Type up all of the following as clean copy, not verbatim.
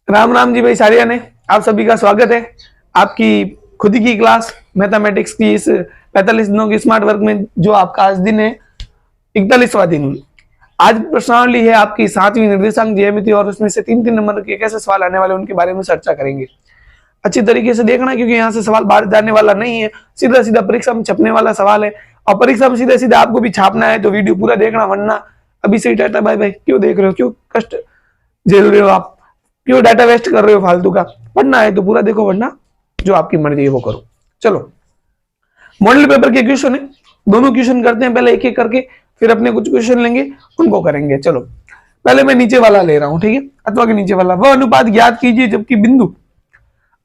राम राम जी भाई सारिया ने आप सभी का स्वागत है आपकी खुद की क्लास मैथमेटिक्स की इस 45 दिनों की स्मार्ट वर्क में, जो आपका आज दिन है 41वां दिन। आज प्रश्नावली है आपकी 7वीं निर्देशांक ज्यामिति और उसमें से 3-3 नंबर के कैसे सवाल आने वाले उनके बारे में चर्चा करेंगे। अच्छी तरीके से देखना, क्योंकि यहाँ से सवाल बाहर जाने वाला नहीं है, सीधा सीधा परीक्षा में छपने वाला सवाल है और परीक्षा में सीधा सीधा आपको भी छापना है, तो वीडियो पूरा देखना, वरना अभी से ही टाटा बाय बाय क्यों देख रहे हो, क्यों कष्ट झेल रहे हो आप, क्यों डाटा वेस्ट कर रहे हो फालतू का। पढ़ना है तो पूरा देखो, वरना जो आपकी मर्जी है वो करो। चलो, मॉडल पेपर के क्वेश्चन है, दोनों क्वेश्चन करते हैं, पहले एक एक करके, फिर अपने कुछ क्वेश्चन लेंगे उनको करेंगे। चलो, पहले मैं नीचे वाला ले रहा हूं, ठीक है, अथवा के नीचे वाला। वह अनुपात ज्ञात कीजिए जबकि बिंदु,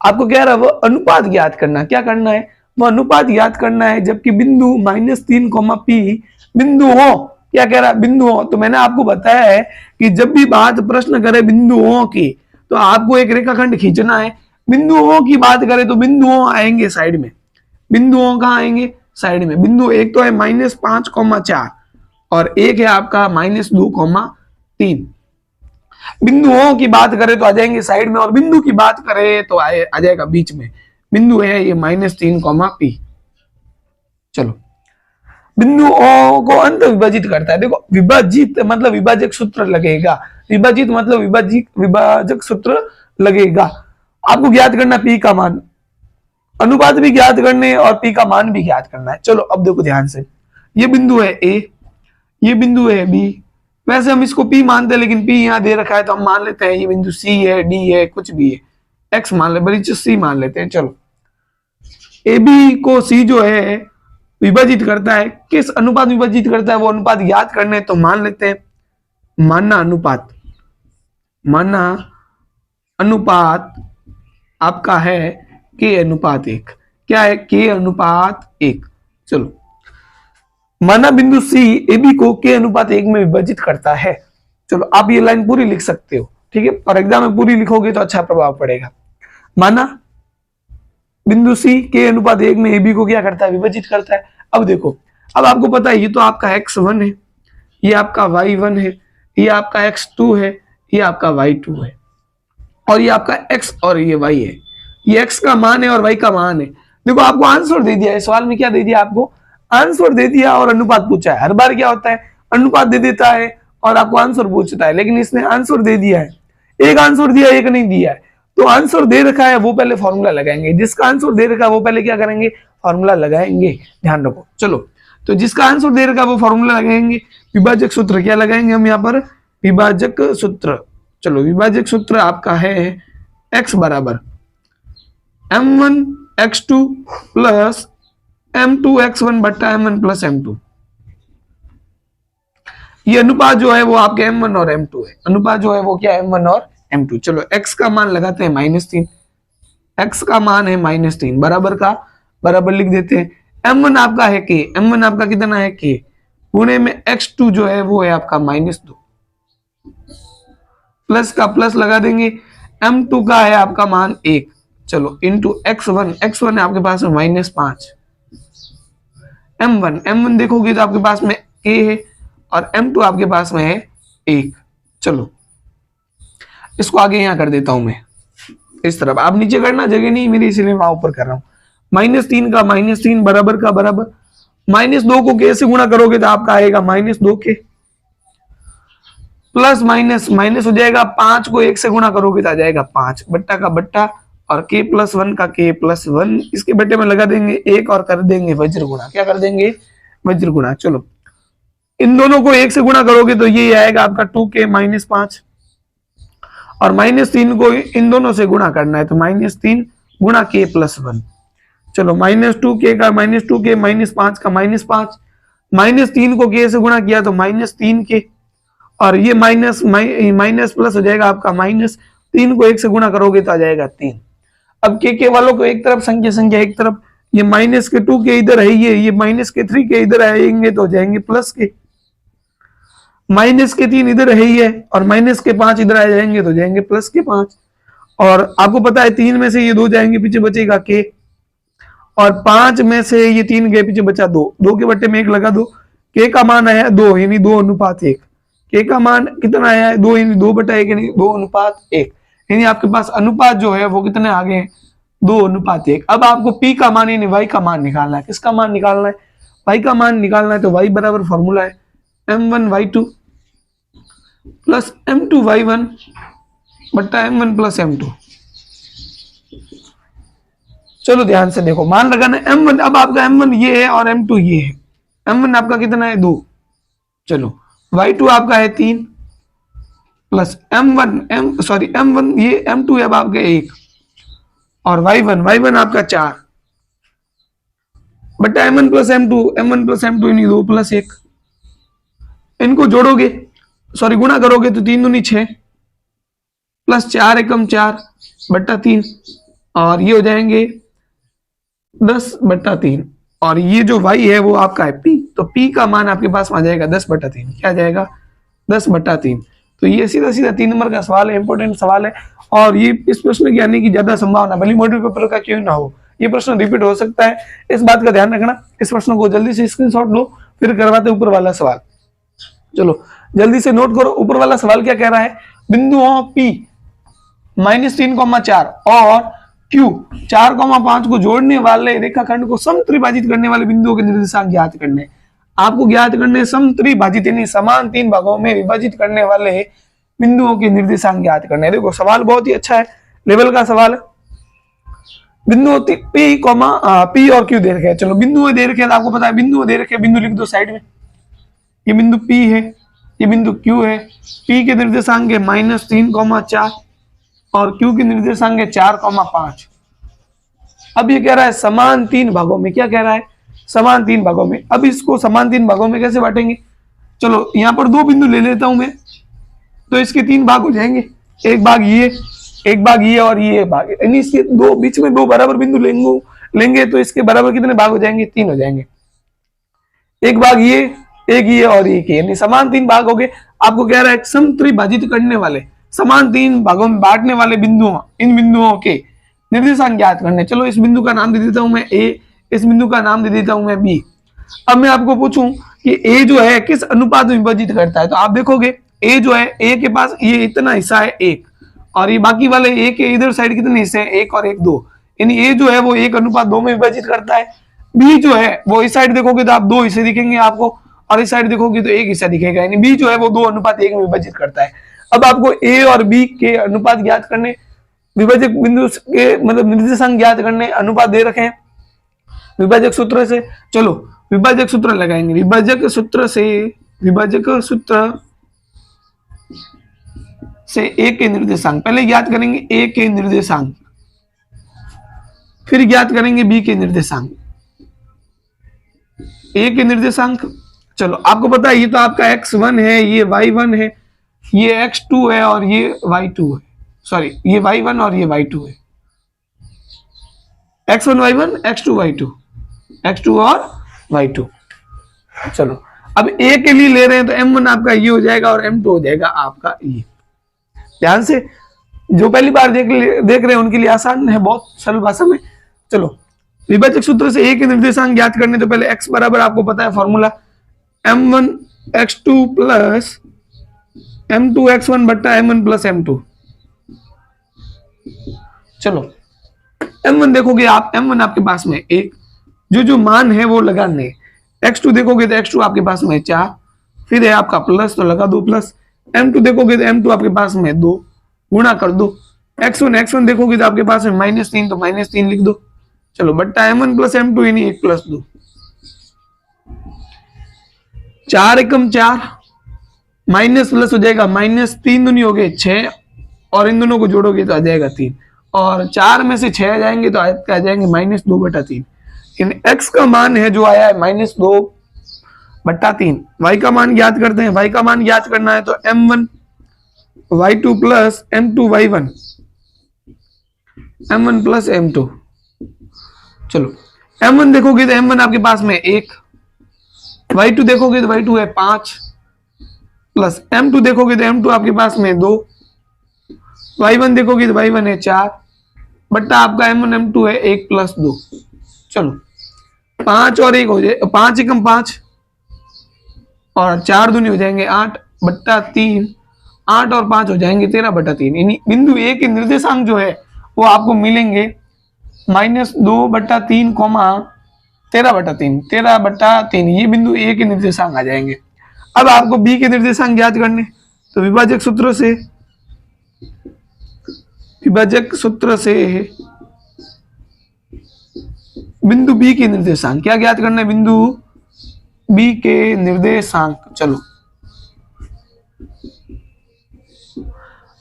आपको कह रहा है वह अनुपात ज्ञात करना, क्या करना है, वह अनुपात ज्ञात करना है जबकि बिंदु -3, P बिंदु हो। क्या कह रहा है, बिंदु हो। तो मैंने आपको बताया है कि जब भी बात प्रश्न करे बिंदुओं की, तो आपको एक रेखाखंड खींचना है। बिंदुओं की बात करें तो बिंदुओं आएंगे साइड में, बिंदुओं कहाँ आएंगे, साइड में। बिंदु एक तो है -5,4 और एक है आपका -2,3। बिंदुओं की बात करें तो आ जाएंगे साइड में, और बिंदु की बात करें तो आ जाएगा बीच में। बिंदु है ये -3, P। चलो, बिंदुओं को अंत विभाजित करता है। देखो, विभाजित मतलब विभाजक सूत्र लगेगा, विभाजित मतलब विभाजक सूत्र लगेगा। आपको ज्ञात करना P का मान, अनुपात भी ज्ञात करने और P का मान भी ज्ञात करना है। चलो अब देखो ध्यान से, ये बिंदु है A, ये बिंदु है B। वैसे हम इसको P मानते हैं, लेकिन P यहाँ दे रखा है तो हम मान लेते हैं ये बिंदु C है, D है, कुछ भी है, X मान ले, बड़ी चीज C मान लेते हैं। चलो, AB को C जो है विभाजित करता है, किस अनुपात विभाजित करता है, वो अनुपात ज्ञात करने, तो मान लेते हैं मानना अनुपात, मानना अनुपात आपका है K/1। क्या है, K/1। चलो, माना बिंदु C AB को K/1 में विभाजित करता है। चलो, आप ये लाइन पूरी लिख सकते हो, ठीक है, और एग्जाम में पूरी लिखोगे तो अच्छा प्रभाव पड़ेगा। माना बिंदु C K/1 में AB को क्या करता है, विभाजित करता है। अब देखो, अब आपको पता है ये तो आपका X1 है, ये आपका Y1 है, ये आपका X2 है, ये आपका Y2 है, और ये आपका X और ये Y है। ये X का मान है और Y का मान है। देखो, आपको आंसर दे दिया है, सवाल में क्या दे दिया आपको, आंसर दे दिया और अनुपात पूछा है। हर बार क्या होता है, अनुपात दे देता है और आपको आंसर पूछता है, लेकिन इसने आंसर दे दिया है, एक आंसर दिया, एक नहीं दिया है। तो आंसर दे रखा है वो पहले फॉर्मूला लगाएंगे, जिसका आंसर दे रखा है वो पहले क्या करेंगे, फॉर्मूला लगाएंगे, ध्यान रखो। चलो, तो जिसका आंसर दे रखा है वो फॉर्मूला लगाएंगे। विभाजक सूत्र क्या लगाएंगे हम यहाँ पर, विभाजक सूत्र। चलो, विभाजक सूत्र आपका है x बराबर m1x2 प्लस m2x1 बट्टा m1 प्लस m2। ये अनुपात जो है वो आपके m1 और m2 है, अनुपात जो है वो क्या है, m1 और m2। चलो, x का मान लगाते हैं -3, x का मान है -3, बराबर का बराबर लिख देते हैं। m1 आपका है k, m1 आपका कितना है k, पुणे में x2 जो है वो है आपका -2, प्लस का प्लस लगा देंगे, m2 का है आपका मान 1। चलो, इंटू x1, x1 है आपके पास में -5, m1 देखोगे तो आपके पास में k है और m2 आपके पास में है 1। चलो, इसको आगे यहां कर देता हूं मैं इस तरफ, आप नीचे करना, जगह नहीं मेरी, इसलिए मैं ऊपर कर रहा हूं। -3 का -3 बराबर का बराबर, -2 को k से गुणा करोगे तो आपका आएगा -2k, प्लस माइनस हो जाएगा, 5 को 1 से गुणा करोगे तो आ जाएगा 5, बट्टा का बट्टा, और k+1 का k+1, इसके बट्टे में लगा देंगे 1 और कर देंगे वज्र गुणा। क्या कर देंगे, वज्र गुणा। चलो, इन दोनों को 1 से गुणा करोगे तो ये आएगा आपका 2k -5, और -3 को इन दोनों से गुणा करना है तो -3 गुणा k+1। चलो, -2k का -2k, -5 का -5, -3 को k से गुणा किया तो -3k, और ये माइनस प्लस हो जाएगा आपका -3 को 1 से गुणा करोगे तो आ जाएगा 3। अब के वालों को एक तरफ, संख्या एक तरफ, ये -2 के इधर है, ये -3 के इधर आएंगे तो हो जाएंगे प्लस के, -3 इधर है ही है, और -5 इधर आ जाएंगे तो जाएंगे +5। और आपको पता है 3 में से ये 2 जाएंगे, पीछे बचेगा k, और 5 में से ये 3 गए, पीछे बचा 2, 2 के बट्टे में 1 लगा दो, k का मान आया 2, यानी 2:1, k का मान कितना आया है 2, यानी 2/1, यानी 2:1, यानी आपके पास अनुपात जो है वो कितने आ गए हैं, 2:1। अब आपको P का मान यानी Y का मान निकालना है। किसका मान निकालना है, Y का मान निकालना है। तो Y बराबर फॉर्मूला है M1Y2 प्लस M2Y1 बट्टा M1 प्लस M2। चलो ध्यान से देखो, मान लगाना M1, अब आपका M1 ये है और M2 ये है। M1 आपका कितना है 2, चलो Y2 आपका है 3 प्लस M1 ये M2 है अब आपका 1 और Y1 आपका 4 बट्टा M1 प्लस M2 यानी 2 प्लस 1। इनको जोड़ोगे, सॉरी गुणा करोगे तो 3 दूनी 6 प्लस 4 एकम 4 बट्टा 3 और ये हो जाएंगे 10/3 और ये जो y है वो आपका है p, तो p का मान आपके पास आ जाएगा 10/3। क्या जाएगा 10/3। तो ये सीधा सीधा 3 नंबर का सवाल है, इंपॉर्टेंट सवाल है और ये इस प्रश्न की आने की ज्यादा संभावना भले मॉडल पेपर का क्यों ना हो, ये प्रश्न रिपीट हो सकता है। इस बात का ध्यान रखना। इस प्रश्न को जल्दी से स्क्रीनशॉट लो, फिर करवाते ऊपर वाला सवाल। चलो जल्दी से नोट करो, ऊपर वाला सवाल क्या कह रहा है, बिंदुओं p -3,4 और Q 4,5 को जोड़ने वाले रेखाखंड को समत्रिभाजित करने वाले बिंदुओं के निर्देशांक ज्ञात करने। आपको ज्ञात करने समत्रिभाजित यानी समान 3 भागों में विभाजित करने वाले बिंदुओं के निर्देशांक ज्ञात करने। देखो सवाल बहुत ही अच्छा है, लेवल का सवाल है। बिंदु P और Q दे रखे हैं। चलो बिंदु दे रखे हैं, आपको पता है बिंदु दे रखे हैं, बिंदु लिख दो साइड में। ये बिंदु P है, ये बिंदु Q है। P के निर्देशांक है -3,4 और Q के निर्देशांक है 4,5। अब ये कह रहा है समान 3 भागों में, क्या कह रहा है समान 3 भागों में। अब इसको समान 3 भागों में कैसे बांटेंगे, चलो यहाँ पर 2 बिंदु ले लेता हूं मैं, तो इसके 3 भाग हो जाएंगे, एक भाग ये और ये भाग, यानी इसके बीच में 2 बराबर बिंदु लेंगे तो इसके बराबर कितने भाग हो जाएंगे, 3 हो जाएंगे। एक भाग ये, एक ये और एक ये, यानी समान 3 भाग हो गए। आपको कह रहा है समत्रिभाजित करने वाले समान 3 भागों में बांटने वाले बिंदुओं, इन बिंदुओं के निर्देशांक ज्ञात करने। चलो इस बिंदु का नाम दे देता हूं मैं A, इस बिंदु का नाम दे देता हूं मैं B। अब मैं आपको पूछूं कि A जो है किस अनुपात में विभाजित करता है, तो आप देखोगे A जो है, A के पास ये इतना हिस्सा है 1 और ये बाकी वाले A के इधर साइड कितने हिस्से हैं, 1 और 1 2, यानी A जो है वो 1:2 में विभाजित करता है। B जो है वो इस साइड देखोगे तो आप 2 हिस्से दिखेंगे आपको और इस साइड देखोगे तो 1 हिस्सा दिखेगा, यानी B जो है वो 2:1 में विभाजित करता है। अब आपको A और B के अनुपात ज्ञात करने, विभाजक बिंदु के मतलब निर्देशांक ज्ञात करने, अनुपात दे रखे हैं विभाजक सूत्र से। चलो विभाजक सूत्र लगाएंगे, विभाजक सूत्र से A के निर्देशांक पहले ज्ञात करेंगे, A के निर्देशांक, फिर ज्ञात करेंगे B के निर्देशांक। A के निर्देशांक, चलो आपको पता है ये तो आपका x1 है, ये y1 है, ये x2 है और ये y2 है, सॉरी ये y1 और ये y2 है, x1 y1 x2 y2, x2 और y2। चलो अब A के लिए ले रहे हैं तो M1 आपका ये हो जाएगा और M2 हो जाएगा आपका ये। ध्यान से, जो पहली बार देख रहे हैं उनके लिए आसान है, बहुत सरल भाषा में। चलो विभाजक सूत्र से A के निर्देशांक ज्ञात करने, तो पहले x बराबर आपको पता है formula M1 x2 plus M2 x1 बट्टा M1 प्लस M2। चलो M1 देखोगे आप, M1 आपके पास में 1, जो मान है वो लगाने। x2 देखोगे तो x2 आपके पास में 4, फिर है आपका प्लस तो लगा दो प्लस। M2 देखोगे तो M2 आपके पास में 2, गुणा कर दो। x1 देखोगे तो आपके पास में -3 तो -3 लिख दो। चलो बट्टा M1 प्लस M2 यानी 1 प्लस 2, 4 एकम 4 माइनस प्लस हो जाएगा, -3 दूनी हो गए 6 और इन दोनों को जोड़ोगे तो आ जाएगा 3 और 4 में से 6 आ जाएंगे तो आ जाएंगे -2/3। इन x का मान है जो आया है -2/3। y का मान ज्ञात करते हैं, y का मान ज्ञात करना है तो M1 y2 plus M2 y1, M1 plus M2। चलो M1 देखोगे तो M1 आपके पास में 1, y2 देखोगे तो y2 है 5 प्लस M2 देखोगे तो M2 आपके पास में 2, y1 देखोगे तो y1 है 4 बट्टा आपका M1 M2 है 1 प्लस 2। चलो 5 और 1 हो जाए, 5 एकम 5 और 4 दूनी हो जाएंगे 8 बट्टा 3 8 और 5 हो जाएंगे 13/3। यानी बिंदु ए के निर्देशांक जो है वो आपको मिलेंगे -2/3, 13/3, 13/3। ये बिंदु ए के निर्देशांक आ जाएंगे। अब आपको बी के निर्देशांक ज्ञात करने, तो विभाजक सूत्र से बिंदु बी के निर्देशांक क्या ज्ञात करना है? बिंदु बी के निर्देशांक। चलो,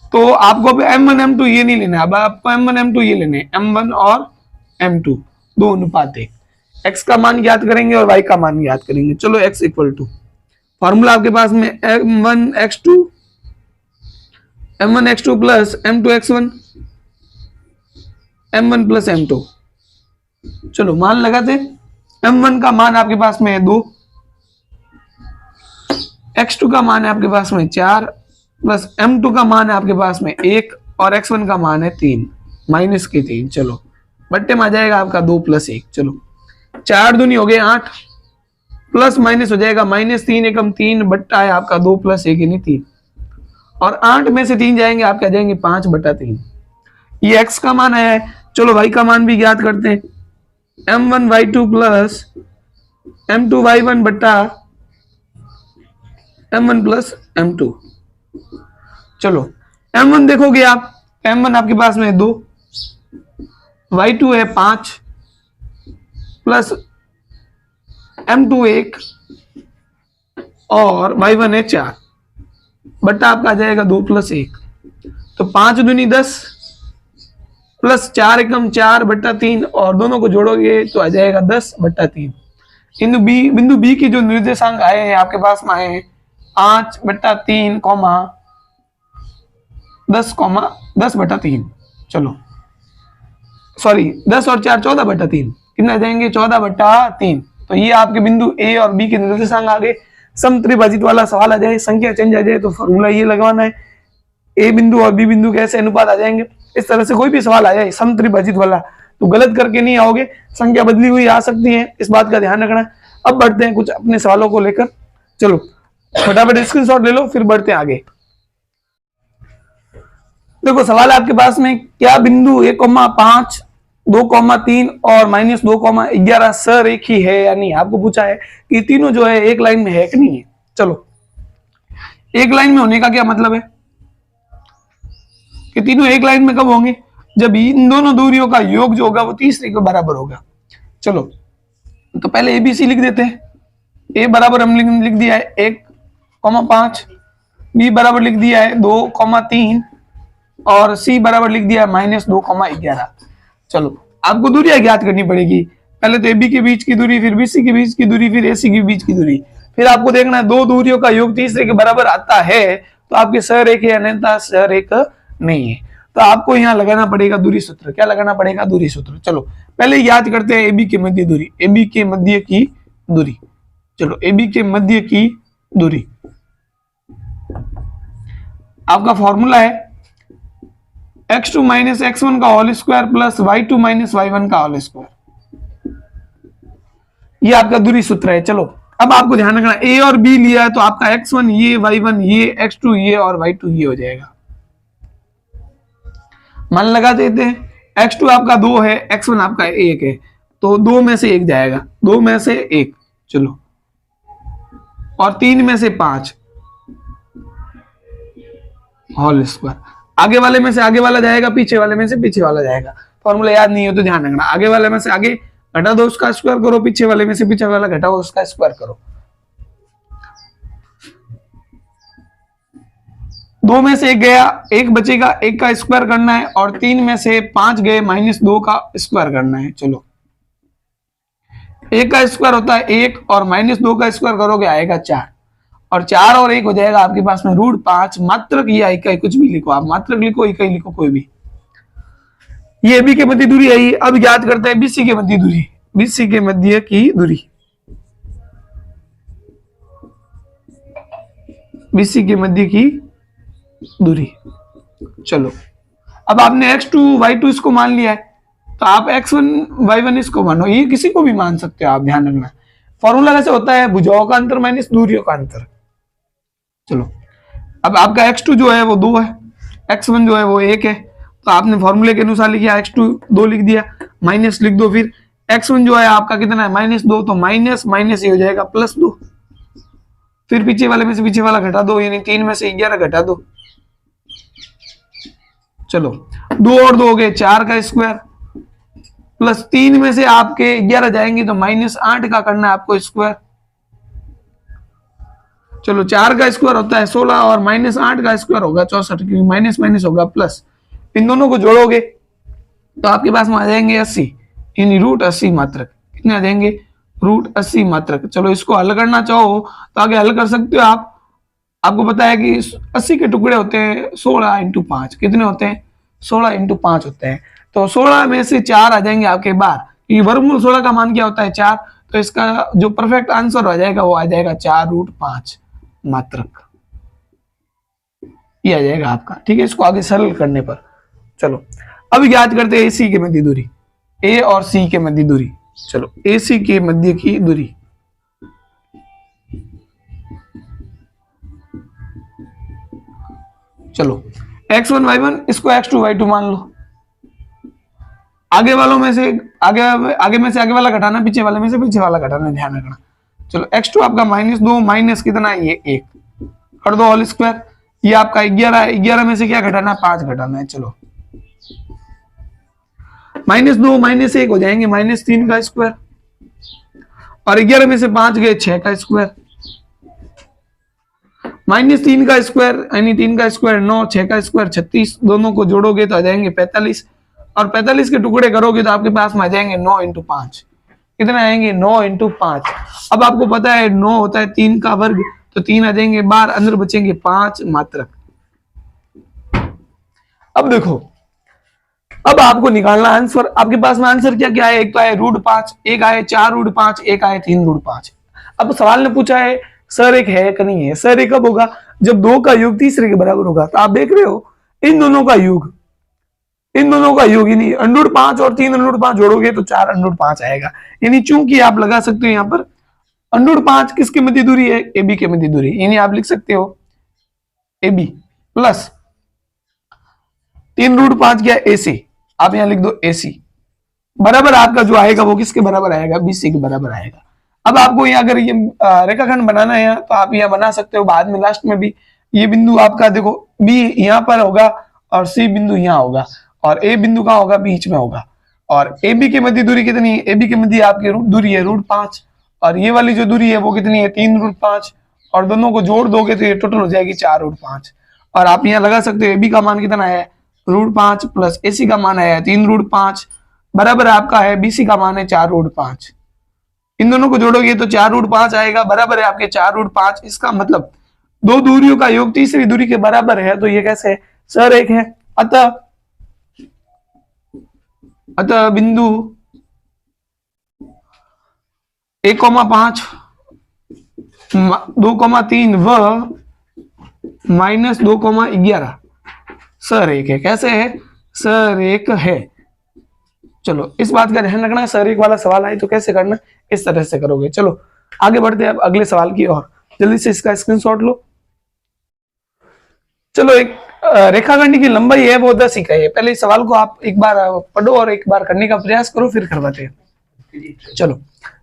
तो आपको अब M1 M2 ये नहीं लेना, अब आपको M1 M2 ये लेने, M1 और M2 दो अनुपात है। x का मान ज्ञात करेंगे और y का मान ज्ञात करेंगे। चलो, x इक्वल टू फॉर्मूला आपके पास में M1x2 plus M2x1, M1 plus M2। चलो, मान लगाते। M1 का मान आपके पास में है 2, x2 का मान है आपके पास में 4, प्लस M2 का मान है आपके पास में 1 और x1 का मान है 3, माइनस के 3। चलो, बट्टे में आ जाएगा आपका 2 + 1। चलो, 4 दूनी हो गए 8, प्लस माइनस हो जाएगा -3 एकम 3, बट्टा है आपका 2 + 1 यानी 3, और 8 में से 3 जाएंगे आपके आ जाएंगे 5/3। ये x का मान है। चलो, y का मान भी ज्ञात करते हैं। M1y2 प्लस M2y1 बट्टा M1 प्लस M2। चलो, M1 देखोगे आप, M1 आपके पास में 2, y2 है 5, प्लस M2 1 और y1 है 4, बट्टा आपका आ जाएगा 2 + 1। तो 5 दूनी 10, प्लस 4 एकम 4/3, और दोनों को जोड़ोगे तो आ जाएगा 10/3। बिंदु बी के जो निर्देशांक आए हैं आपके पास में आए हैं 5/3, 10/3। चलो, सॉरी, 10 और 4 14/3, कितना जाएंगे 14/3। तो ये आपके बिंदु ए और बी के निर्देशांक आ गए। समत्रिभाजित वाला सवाल आ जाए, संख्या चेंज आ जाए, तो फॉर्मूला ये लगवाना है, ए बिंदु और बी बिंदु कैसे अनुपात आ जाएंगे। इस तरह से कोई भी सवाल आ जाए समत्रिभाजित वाला, तो गलत करके नहीं आओगे, संख्या बदली हुई आ सकती है, इस बात का ध्यान रखना। अब बढ़ते हैं कुछ अपने सवालों को लेकर। चलो, फटाफट स्क्रीनशॉट ले लो, फिर बढ़ते हैं आगे। देखो, सवाल आपके पास में, क्या बिंदु 1,5, 2,3 और -2,11 सरेखी है या नहीं। आपको पूछा है कि तीनों जो है एक लाइन में है कि नहीं है। चलो, एक लाइन में होने का क्या मतलब है कि तीनों एक लाइन में कब होंगे? जब इन दोनों दूरियों का योग जो होगा वो तीसरे के बराबर होगा। चलो, तो पहले ABC लिख देते हैं। A बराबर हम लिख दिया है 1,5, B बराबर लिख दिया है 2,3 और C बराबर लिख दिया है -2,11। चलो, आपको दूरियां ज्ञात करनी पड़ेगी। पहले तो AB के बीच की दूरी, फिर BC के बीच की दूरी, फिर AC के बीच की दूरी। फिर आपको देखना है दो दूरियों का योग तीसरे के बराबर आता है तो आपके सरेख है, अन्यथा सरेख नहीं है। तो आपको यहाँ लगाना पड़ेगा दूरी सूत्र। क्या लगाना पड़ेगा? दूरी सूत्र। चलो, पहले याद करते हैं AB के मध्य दूरी। AB के मध्य की दूरी। चलो, AB के मध्य की दूरी आपका फॉर्मूला है x2 - x1 का whole square plus y2 - y1 का होल स्क्वायर। ये आपका दूरी सूत्र है। चलो, अब आपको ध्यान रखना, A और B लिया है तो आपका x1 ये, y1 ये, x2 ये और y2 ये हो जाएगा। मान लगा देते हैं x2 आपका 2 है, x1 आपका 1 है, तो 2 में से 1 जाएगा, 2 में से 1। चलो, और 3 में से 5 होल स्क्वायर। आगे वाले में से आगे वाला जाएगा, पीछे वाले में से पीछे वाला जाएगा। फॉर्मूला याद नहीं हो तो ध्यान रखना, आगे वाले में से आगे घटा दो उसका स्क्वायर करो, पीछे वाले में से पीछे वाला घटाओ उसका स्क्वायर करो। 2 में से 1 गया, 1 बचेगा, 1 का स्क्वायर करना है, और 3 में से 5 गए, -2 का स्क्वायर करना है। चलो, 1 का स्क्वायर होता है 1 और -2 का स्क्वायर करोगे आएगा 4, और 4 और 1 हो जाएगा आपके पास में √5। मात्रक या इकाई कुछ भी लिखो आप, मात्रक लिखो, इकाई लिखो, कोई भी। ये AB के मध्य दूरी आई। अब याद करते हैं BC के मध्य दूरी। BC के मध्य की दूरी, BC के मध्य की दूरी। चलो, अब आपने x2 y2 इसको मान लिया है, तो आप x1 y1 इसको मानो, ये किसी को भी मान सकते हो आप, ध्यान रखना। फॉर्मूला कैसे होता है? भुजाओं का अंतर माइनस दूरियों का अंतर। चलो, अब आपका x2 जो है वो 2 है, x1 जो है वो 1 है, तो आपने फॉर्मूले के अनुसार लिखा x2 2 लिख दिया, माइनस लिख दो, फिर x1 जो है आपका कितना है -2, तो माइनस माइनस ये हो जाएगा +2, फिर पीछे वाले में से पीछे वाला घटा दो, यानी 3 में से 11 घटा दो। चलो 2 और 2 हो गए 4 का स्क्वायर, प्लस 3 में से आपके 11 जाएंगे तो -8 का करना है आपको स्क्वायर। चलो 4 का स्क्वायर होता है 16 और -8 का स्क्वायर होगा 64, क्योंकि माइनस माइनस होगा प्लस। इन दोनों को जोड़ोगे तो आपके पास में आ जाएंगे 80, यानी √80 मात्रक। कितने आ जाएंगे? √80 मात्रक। चलो इसको हल करना चाहो तो आगे हल कर सकते हो आप। आपको पता है कि 80 के टुकड़े होते हैं 16 × 5, कितने होते हैं? 16 × 5 होते हैं। तो 16 में से 4 आ जाएंगे आपके बाहर, ये वर्गमूल 16 का मान क्या होता है? 4। तो इसका जो परफेक्ट आंसर हो जाएगा वो आ जाएगा 4√5 मात्रक, ये आ जाएगा आपका। ठीक है, इसको आगे सरल करने पर। चलो अब याद करते हैं AC के मध्य दूरी, A और C के मध्य दूरी। चलो AC के मध्य की दूरी, चलो x1 y1 इसको x2 y2 मान लो। आगे वालों में से आगे में से आगे वाला घटाना, पीछे वाले में से पीछे वाला घटाना, ध्यान रखना। चलो x2 आपका -2 माइनस कितना है? ये 1 कर दो होल स्क्वायर। ये आपका 11 है, 11 में से क्या घटाना है? 5 घटाना है। चलो -2 -1 हो जाएंगे -3 का स्क्वायर, और 11 में से 5 गए 6 का स्क्वायर, -3 का स्क्वायर यानी 3 का स्क्वायर 9, 6 का स्क्वायर 36, दोनों को जोड़ोगे तो आ जाएंगे 45, और 45 के टुकड़े करोगे तो आपके पास में आ जाएंगे 9 × 5। कितने आएंगे? 9 × 5। अब आपको पता है 9 होता है 3 का वर्ग, तो 3 आ जाएंगे बाहर, अंदर बचेंगे 5 मात्रक। अब देखो, अब आपको निकालना आंसर। आपके पास में आंसर क्या क्या है? एक तो है √5, एक आए 4√5, एक आए 3√5। अब सवाल ने पूछा है सर एक है कि नहीं है? सर एक कब होगा? जब 2 का योग तीसरे के बराबर होगा। तो आप देख रहे हो इन दोनों का योग, इन दोनों का योग, यानी √5 और 3√5 जोड़ोगे तो 4√5 आएगा। यानी चूंकि आप लगा सकते हो यहाँ पर √5 किसके मध्य दूरी है? AB के मध्य दूरी, यानी आप लिख सकते हो AB प्लस 3√5 क्या? AC। आप यहां लिख दो AC बराबर आपका जो आएगा वो किसके बराबर आएगा? BC के बराबर आएगा। अब आपको यहाँ अगर ये रेखाखंड बनाना है तो आप यहाँ बना सकते हो, बाद में लास्ट में भी। ये बिंदु आपका देखो B यहाँ पर होगा और C बिंदु यहाँ होगा, और A बिंदु कहाँ होगा? बीच में होगा। और AB के मध्य दूरी कितनी है? AB के मध्य आपकी दूरी है √5, और ये वाली जो दूरी है वो कितनी है? 3√5, और दोनों को जोड़ दोगे तो ये टोटल हो जाएगी 4√5। और आप यहाँ लगा सकते हो AB का मान कितना है? √5 प्लस AC का मान है 3√5 बराबर आपका है BC का मान है 4√5। इन दोनों को जोड़ोगे तो 4√5 आएगा, बराबर है आपके 4√5। इसका मतलब दो दूरियों का योग तीसरी दूरी के बराबर है, तो ये कैसे है? सर एक है। अतः बिंदु 1,5 2,3 व -2,11 सर एक है। कैसे है? सर एक है। चलो इस बात का ध्यान रखना है, सर एक वाला सवाल आए तो कैसे करना, इस तरह से करोगे। चलो आगे बढ़ते हैं अब अगले सवाल की ओर। जल्दी से इसका स्क्रीनशॉट लो। चलो एक रेखाखंड की लंबाई है वो 10 इकाई है। पहले इस सवाल को आप एक बार पढ़ो और एक बार करने का प्रयास करो, फिर करवाते हैं। चलो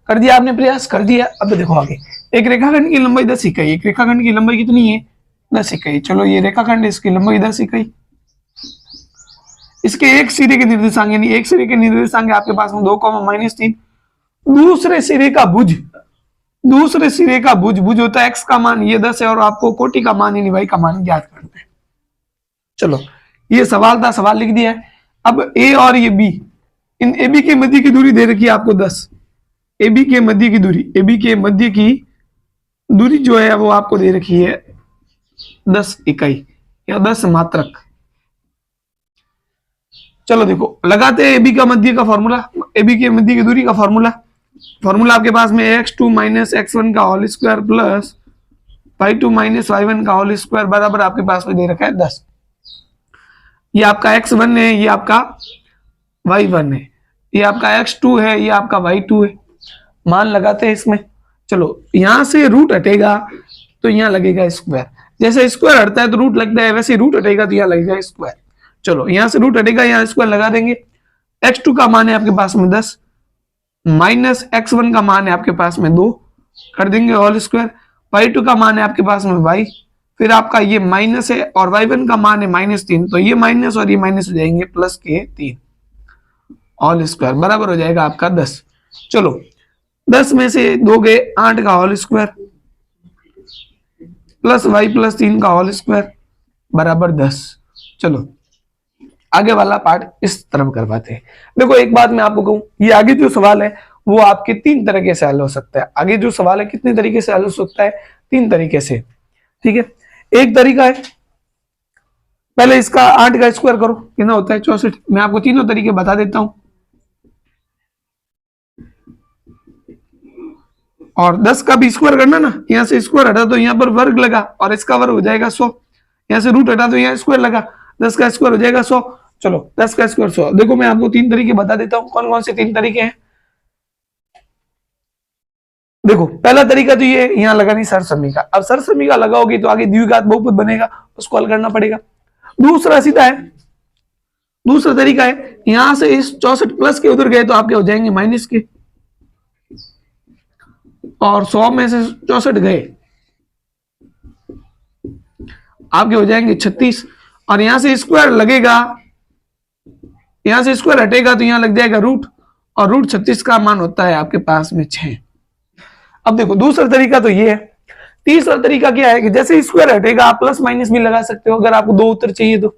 कर दिया आपने, प्रयास कर दिया। अब देखो आगे, एक रेखाखंड की लंबाई 10 इकाई। एक रेखाखंड की लंबाई कितनी है? 10 इकाई। चलो ये रेखाखंड है, इसकी लंबाई 10 इकाई। इसके एक सिरे के निर्देशांक, यानी एक सिरे के निर्देशांक आपके पास में 2, -3। दूसरे सिरे का भुज, दूसरे सिरे का भुज, भुज होता है x का मान, ये 10 है, और आपको कोटि का मान यानी y का मान ज्ञात करना है। चलो ये सवाल था, सवाल लिख दिया है। अब A और ये B, इन AB के मध्य की दूरी दे रखी है आपको 10। AB के मध्य की दूरी, AB के मध्य की दूरी जो है वो आपको दे रखी है 10 इकाई या 10 मात्रक। चलो देखो लगाते हैं AB का मध्य का फॉर्मूला, AB के मध्य की दूरी का फॉर्मूला। फॉर्मूला आपके पास में x2 - x1 का whole square plus y2 - y1 का होल स्क्वायर बराबर आपके पास में दे रखा है 10। ये आपका x1 है, ये आपका y1 है, ये आपका x2 है, ये आपका y2 है। मान लगाते हैं इसमें। चलो यहां से रूट हटेगा तो यहां लगेगा स्क्वायर, जैसे स्क्वायर हटता है तो रूट लगता है, वैसे रूट हटेगा तो यहाँ लगेगा स्क्वायर। चलो यहाँ से रूट हटेगा, यहाँ स्क्वायर लगा देंगे। x2 का मान है आपके पास में 10 माइनस x1 का मान है आपके पास में 2 कर देंगे होल स्क्वायर। y2 का मान है आपके पास में y, फिर आपका ये माइनस है और y1 का मान है -3, तो ये माइनस और ये माइनस हो जाएंगे प्लस के 3 होल स्क्वायर बराबर हो जाएगा आपका 10। चलो 10 में से 2 गए 8 का whole square plus y plus 3 का होल स्क्वायर बराबर 10। चलो आगे वाला पार्ट इस तरफ करवाते हैं। देखो एक बात मैं आपको कहूं, ये आगे जो सवाल है वो आपके 3 तरीके से हल हो सकता है। आगे जो सवाल है कितने तरीके से हल हो सकता है? 3 तरीके से, ठीक है। एक तरीका है, पहले इसका 8 का स्क्वायर करो, कितना होता है 64। मैं आपको तीनों तरीके बता देता हूं। और 10 का भी स्क्वायर करना ना, यहां से स्क्वायर हटा तो यहां पर वर्ग लगा और इसका वर्ग हो जाएगा 100, यहां से रूट हटा तो यहां स्क्वायर लगा, 10 का स्क्वायर हो जाएगा 100। चलो 10 का स्क्वायर 100। देखो मैं आपको 3 तरीके बता देता हूं, कौन कौन से 3 तरीके हैं। देखो पहला तरीका तो ये यहां लगा नहीं सरसमी का, अब सरसमी का लगाओगे तो आगे द्विघात बहुपद बनेगा, उसको हल करना पड़ेगा। दूसरा सीधा है, दूसरा तरीका है यहां से इस 64 प्लस के उधर गए तो आपके हो जाएंगे माइनस के, और 100 में से 64 गए आपके हो जाएंगे 36, और यहां से स्क्वायर लगेगा, यहां से स्क्वायर हटेगा तो यहां लग जाएगा रूट, और रूट 36 का मान होता है आपके पास में 6। अब देखो दूसरा तरीका तो ये है। तीसरा तरीका क्या है कि जैसे स्क्वायर हटेगा आप प्लस माइनस भी लगा सकते हो। अगर आपको 2 उत्तर चाहिए तो,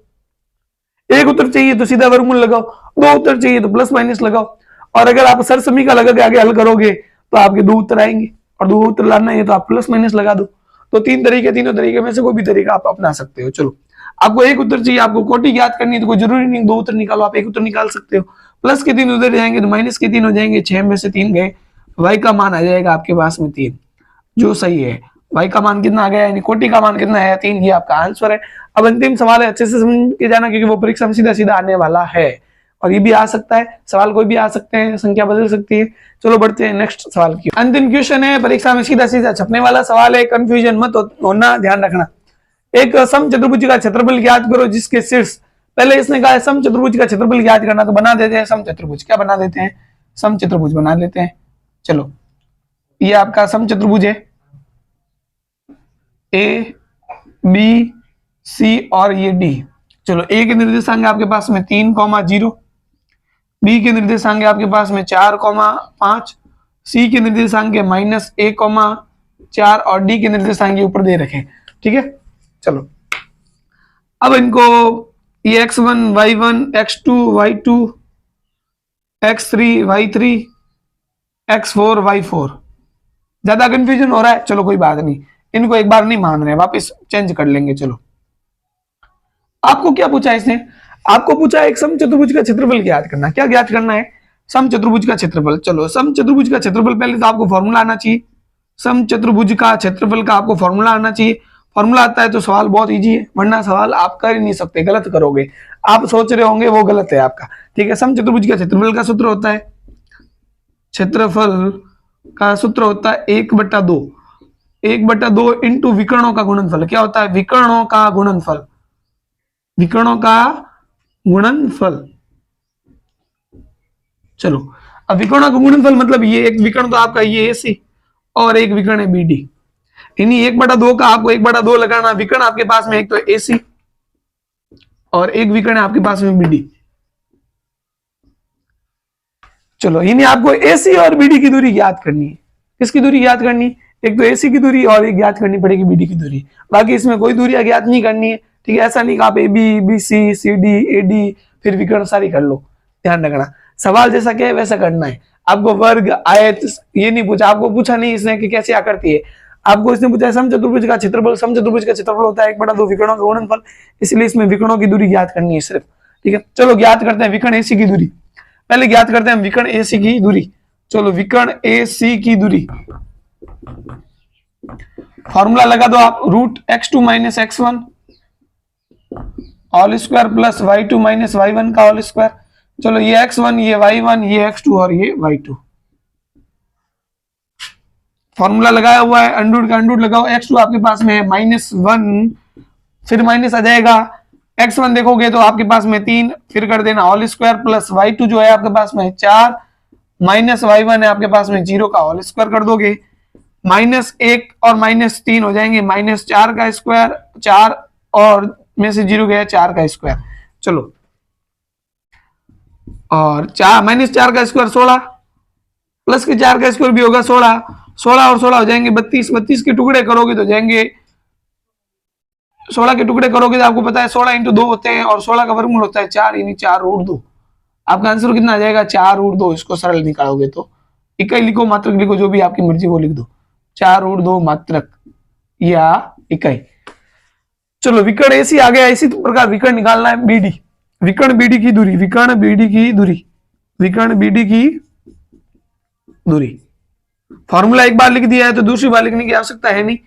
एक उत्तर चाहिए तो सीधा वर्गमूल लगाओ, 2 उत्तर चाहिए तो प्लस माइनस लगाओ, और अगर आप सरसमी का लगा के आगे हल करोगे तो आपके 2 उत्तर आएंगे, और 2 उत्तर लाना है तो आप प्लस माइनस लगा दो। तो 3 तरीके, तीनों तरीके में से कोई भी तरीका आप अपना सकते हो। चलो आपको एक उत्तर चाहिए, आपको कोटि ज्ञात करनी है तो कोई जरूरी नहीं 2 उत्तर निकालो, आप एक उत्तर निकाल सकते हो। प्लस के 3 उधर जाएंगे तो माइनस के 3 हो जाएंगे, 6 में से 3 गए, y का मान आ जाएगा आपके पास में 3, जो सही है। y का मान कितना आ गया, यानी कोटि का मान कितना है 3, ये आपका आंसर है। अब अंतिम सवाल है, अच्छे से समझ के जाना क्योंकि वो परीक्षा में सीधा सीधा आने वाला है, और ये भी आ सकता है, सवाल कोई भी आ सकते हैं, संख्या बदल सकती है। चलो बढ़ते हैं नेक्स्ट सवाल की। अंतिम क्वेश्चन है, परीक्षा में सीधा सीधा छपने वाला सवाल है, कंफ्यूजन मत होना, ध्यान रखना। एक समचतुर्भुज का क्षेत्रफल ज्ञात करो जिसके शीर्ष, पहले इसने कहा है समचतुर्भुज का क्षेत्रफल ज्ञात करना, तो बना देते हैं समचतुर्भुज। क्या बना देते हैं? समचतुर्भुज बना लेते हैं। चलो ये आपका समचतुर्भुज है, ए बी सी और ये डी। चलो ए के निर्देशांक आपके पास में 3,0, बी के निर्देशांक आपके पास में 4,5, सी के निर्देशांक -1,4 और डी के निर्देशांक ऊपर दे रखे, ठीक है। चलो अब इनको ये x1 y1 x2 y2 x3 y3 x4 y4, ज्यादा कंफ्यूजन हो रहा है, चलो कोई बात नहीं, इनको एक बार नहीं मान रहे, वापस चेंज कर लेंगे। चलो आपको क्या पूछा इसने? आपको पूछा एक समचतुर्भुज का क्षेत्रफल ज्ञात करना। क्या ज्ञात करना है? समचतुर्भुज का क्षेत्रफल। चलो समचतुर्भुज का क्षेत्रफल, पहले तो आपको फॉर्मूला आना चाहिए, समचतुर्भुज का क्षेत्रफल का आपको फॉर्मूला आना चाहिए। फॉर्मूला आता है तो सवाल बहुत इजी है, वरना सवाल आप कर ही नहीं सकते, गलत करोगे। आप सोच रहे होंगे वो गलत है आपका, ठीक है। समचतुर्भुज का क्षेत्रफल का सूत्र होता है, क्षेत्रफल का सूत्र होता है 1/2, 1/2 इंटू विकर्णों का गुणनफल। क्या होता है? विकर्णों का गुणनफल, विकर्णों का गुणनफल। चलो अब विकर्णों का गुणनफल मतलब ये एक विकर्ण तो आपका ये एसी और एक विकर्ण है बीडी, यानी 1/2 का आपको 1/2 लगाना। विकर्ण आपके पास में एक तो एसी और एक विकर्ण है आपके पास में बीडी। चलो यानी आपको एसी और बीडी की दूरी ज्ञात करनी है। किसकी दूरी ज्ञात करनी? एक तो एसी की दूरी और एक ज्ञात करनी पड़ेगी बीडी की दूरी, बाकी इसमें कोई दूरी ज्ञात नहीं करनी है, ठीक है। ऐसा नहीं कि आप A B, B C, C D, A D फिर विकर्ण सारी कर लो, ध्यान रखना। सवाल जैसा क्या है वैसा करना है। आपको वर्ग, आयत ये नहीं पूछा, आपको पूछा नहीं इसने कि कैसे आकृति है, आपको इसने पूछा समचतुर्भुज का क्षेत्रफल। समचतुर्भुज का क्षेत्रफल होता है 1/2 विकर्णों का गुणनफल, इसलिए इसमें विकर्णों की दूरी ज्ञात करनी है सिर्फ, ठीक है। चलो ज्ञात करते हैं विकर्ण एसी की दूरी, पहले ज्ञात करते हैं विकर्ण एसी की दूरी। चलो विकर्ण एसी की दूरी, फॉर्मूला लगा दो आप, √x2 - x1 whole square plus y2 - y1 का होल स्क्वायर। चलो ये x1, ये y1, ये x2 और ये y2। फॉर्मूला लगाया हुआ है, अंडर रूट का अंडर रूट लगाओ, x2 आपके पास में है -1, फिर माइनस आ जाएगा, x1 देखोगे तो आपके पास में 3, फिर कर देना होल स्क्वायर प्लस y2 जो है आपके पास में 4 माइनस y1 है आपके पास में 0 का होल स्क्वायर कर दोगे, -1 और -3 हो जाएंगे -4 का स्क्वायर, 4 और में से 0 गया 4 का स्क्वायर। चलो, और -4 का स्क्वायर 16 प्लस के 4 का स्क्वायर भी होगा 16, 16 और 16 हो जाएंगे 32, 32 के टुकड़े करोगे तो जाएंगे, 16 के टुकड़े करोगे तो आपको पता है 16 इंटू 2 होते हैं और 16 का वर्गमूल होता है 4, यानी 4 रूट 2। आपका आंसर कितना आ जाएगा 4 रूट 2। इसको सरल निकालोगे तो इकाई लिखो, मात्रक लिखो, जो भी आपकी मर्जी वो लिख दो, 4 रूट 2 मात्रक या इकाई। चलो, विकर्ण ऐसी आ गया, इसी प्रकार विकर्ण निकालना है बीडी, विकर्ण बीडी की दूरी, विकर्ण बीडी की दूरी, विकर्ण बीडी की दूरी। फॉर्मूला एक बार लिख दिया है तो दूसरी बार लिखने की आवश्यकता है नहीं।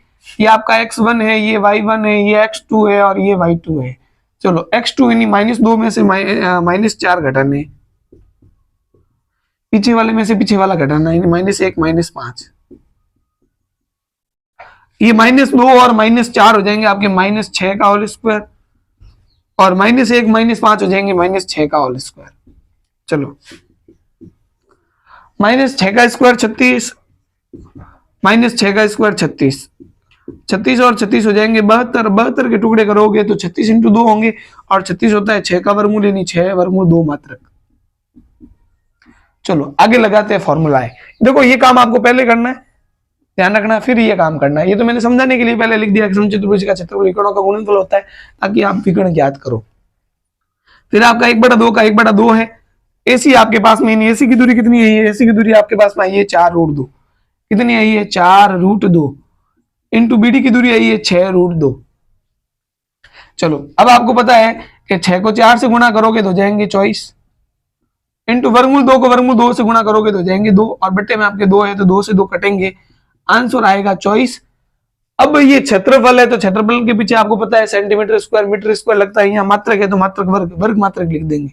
ये आपका x1 है, ये y1 है, ये x2 है और ये y2 है। चलो, x2 यानी -2 में से -4 घटाना है, पीछे वाले में से पीछे वाला घटाना है, -1 -5। ये -2 और -4 हो जाएंगे आपके -6 का होल स्क्वायर, और -1 -5 हो जाएंगे -6 का होल स्क्वायर। चलो, -6 का स्क्वायर 36, -6 का स्क्वायर 36, 36 और 36 हो जाएंगे 72, 72 के टुकड़े करोगे तो 36 इंटू 2 होंगे, और 36 होता है 6 का वर्गमूल, यानी 6 वर्गमूल 2 मात्रक। चलो, आगे लगाते हैं फॉर्मूला है। देखो, ये काम आपको पहले करना है, ध्यान रखना, फिर ये काम करना है। ये तो मैंने समझाने के लिए पहले लिख दिया कि समचतुर्भुज का क्षेत्रफल विकर्णों का गुणनफल होता है, ताकि आप विकर्ण ज्ञात करो। फिर आपका 1/2 का 1/2 है, एसी आपके पास में, एसी की दूरी कितनी है, एसी की दूरी आपके पास में आई है 4 रूट 2, कितनी आई है 4 रूट 2, इंटू बीडी की दूरी आई है 6 रूट 2। चलो, अब आपको पता है कि 6 को 4 से गुणा करोगे तो जाएंगे 24, इंटू वर्गमूल 2 को वर्गमूल 2 से गुणा करोगे तो जाएंगे 2, और बट्टे में आपके 2 है तो 2 से 2 कटेंगे, आंसर आएगा 24। अब ये क्षेत्रफल है तो क्षेत्रफल के पीछे आपको पता है सेंटीमीटर स्क्वायर मीटर स्क्वायर लगता है, यहाँ मात्रक है तो मात्रक वर्ग, वर्ग मात्रक लिख देंगे,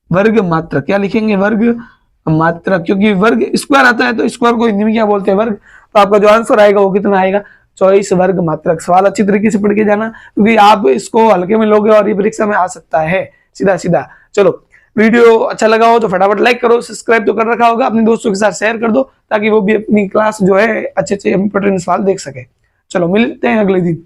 वर्ग मात्रक। क्या लिखेंगे, वर्ग मात्रक, क्योंकि वर्ग स्क्वायर आता है तो स्क्वायर को हिंदी में क्या बोलते हैं, वर्ग। तो आपका जो आंसर आएगा वो कितना आएगा 24 वर्ग मात्रक। सवाल अच्छी तरीके से पढ़ के जाना, क्योंकि आप इसको हल्के में लोगे और ये परीक्षा में आ सकता है सीधा सीधा। चलो, वीडियो अच्छा लगा हो तो फटाफट लाइक करो, सब्सक्राइब तो कर रखा होगा, अपने दोस्तों के साथ शेयर कर दो, ताकि वो भी अपनी क्लास जो है अच्छे इंपोर्टेंट सवाल देख सके। चलो, मिलते हैं अगले दिन।